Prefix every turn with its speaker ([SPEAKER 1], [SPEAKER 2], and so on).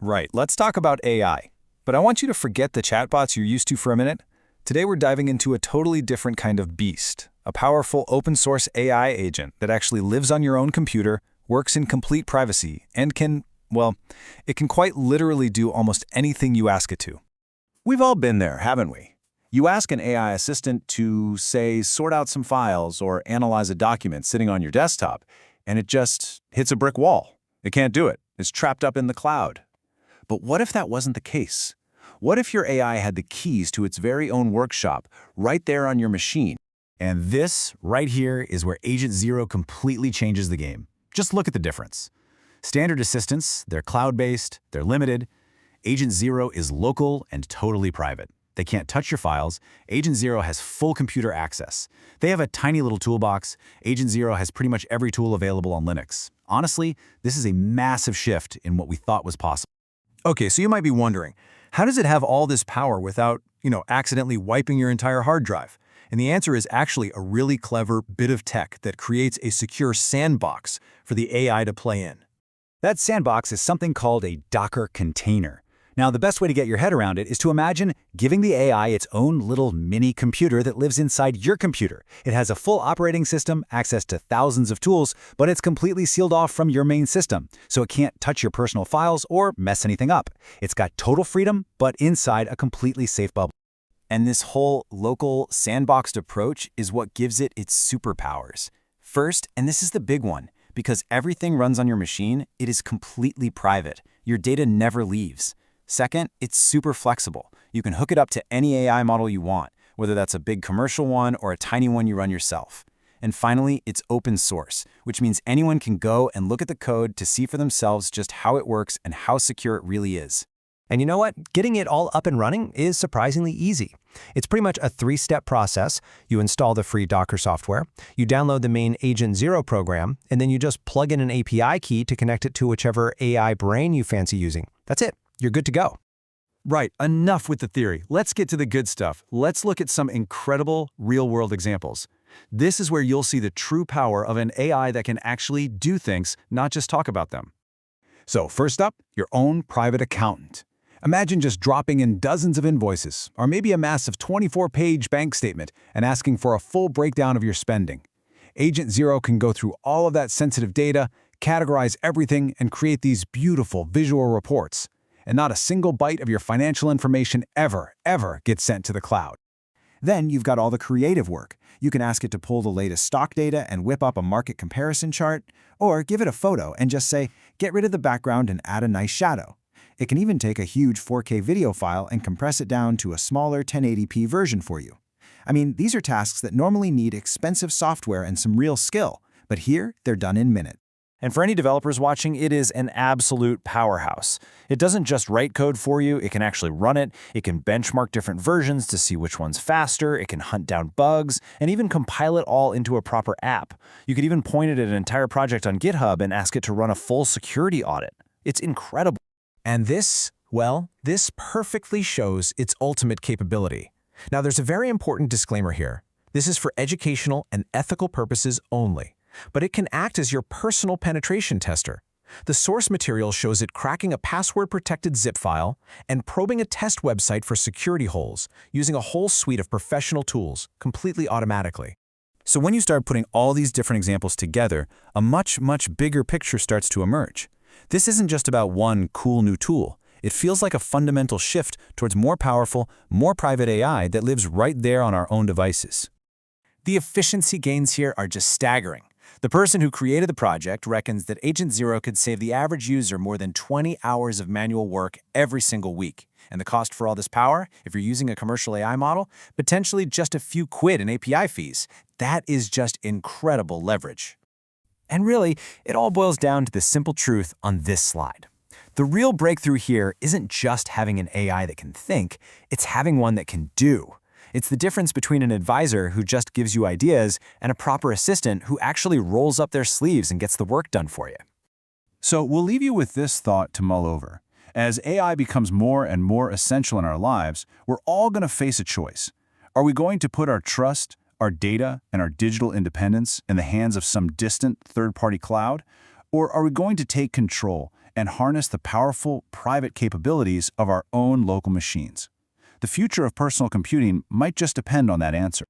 [SPEAKER 1] Right, let's talk about AI. But I want you to forget the chatbots you're used to for a minute. Today we're diving into a totally different kind of beast, a powerful open source AI agent that actually lives on your own computer, works in complete privacy, and it can quite literally do almost anything you ask it to.
[SPEAKER 2] We've all been there, haven't we? You ask an AI assistant to, say, sort out some files or analyze a document sitting on your desktop, and it just hits a brick wall. It can't do it. It's trapped up in the cloud. But what if that wasn't the case? What if your AI had the keys to its very own workshop right there on your machine?
[SPEAKER 3] And this right here is where Agent Zero completely changes the game. Just look at the difference. Standard assistants, they're cloud-based, they're limited. Agent Zero is local and totally private. They can't touch your files. Agent Zero has full computer access. They have a tiny little toolbox. Agent Zero has pretty much every tool available on Linux. Honestly, this is a massive shift in what we thought was possible.
[SPEAKER 1] Okay, so you might be wondering, how does it have all this power without, accidentally wiping your entire hard drive? And the answer is actually a really clever bit of tech that creates a secure sandbox for the AI to play in.
[SPEAKER 3] That sandbox is something called a Docker container. Now, the best way to get your head around it is to imagine giving the AI its own little mini computer that lives inside your computer. It has a full operating system, access to thousands of tools, but it's completely sealed off from your main system, so it can't touch your personal files or mess anything up. It's got total freedom, but inside a completely safe bubble.
[SPEAKER 1] And this whole local, sandboxed approach is what gives it its superpowers. First, and this is the big one, because everything runs on your machine, it is completely private. Your data never leaves. Second, it's super flexible. You can hook it up to any AI model you want, whether that's a big commercial one or a tiny one you run yourself. And finally, it's open source, which means anyone can go and look at the code to see for themselves just how it works and how secure it really is.
[SPEAKER 4] And you know what? Getting it all up and running is surprisingly easy. It's pretty much a three-step process. You install the free Docker software, you download the main Agent Zero program, and then you just plug in an API key to connect it to whichever AI brain you fancy using. That's it. You're good to go.
[SPEAKER 2] Right, enough with the theory. Let's get to the good stuff. Let's look at some incredible real-world examples. This is where you'll see the true power of an AI that can actually do things, not just talk about them. So first up, your own private accountant. Imagine just dropping in dozens of invoices, or maybe a massive 24-page bank statement, and asking for a full breakdown of your spending. Agent Zero can go through all of that sensitive data, categorize everything, and create these beautiful visual reports. And not a single byte of your financial information ever gets sent to the cloud. Then you've got all the creative work. You can ask it to pull the latest stock data and whip up a market comparison chart, or give it a photo and just say, get rid of the background and add a nice shadow. It can even take a huge 4K video file and compress it down to a smaller 1080p version for you. I mean, these are tasks that normally need expensive software and some real skill, but here they're done in minutes.
[SPEAKER 1] And for any developers watching, it is an absolute powerhouse. It doesn't just write code for you, it can actually run it, it can benchmark different versions to see which one's faster, it can hunt down bugs, and even compile it all into a proper app. You could even point it at an entire project on GitHub and ask it to run a full security audit. It's incredible.
[SPEAKER 4] And this perfectly shows its ultimate capability. Now, there's a very important disclaimer here. This is for educational and ethical purposes only, but it can act as your personal penetration tester. The source material shows it cracking a password-protected zip file and probing a test website for security holes using a whole suite of professional tools completely automatically.
[SPEAKER 1] So when you start putting all these different examples together, a much bigger picture starts to emerge. This isn't just about one cool new tool. It feels like a fundamental shift towards more powerful, more private AI that lives right there on our own devices. The efficiency gains here are just staggering. The person who created the project reckons that Agent Zero could save the average user more than 20 hours of manual work every single week. And the cost for all this power, if you're using a commercial AI model, potentially just a few quid in API fees. That is just incredible leverage. And really, it all boils down to the simple truth on this slide. The real breakthrough here isn't just having an AI that can think, it's having one that can do. It's the difference between an advisor who just gives you ideas and a proper assistant who actually rolls up their sleeves and gets the work done for you.
[SPEAKER 2] So we'll leave you with this thought to mull over. As AI becomes more and more essential in our lives, we're all going to face a choice. Are we going to put our trust, our data, and our digital independence in the hands of some distant third-party cloud? Or are we going to take control
[SPEAKER 1] and harness the powerful, private capabilities of our own local machines? The future of personal computing might just depend on that answer.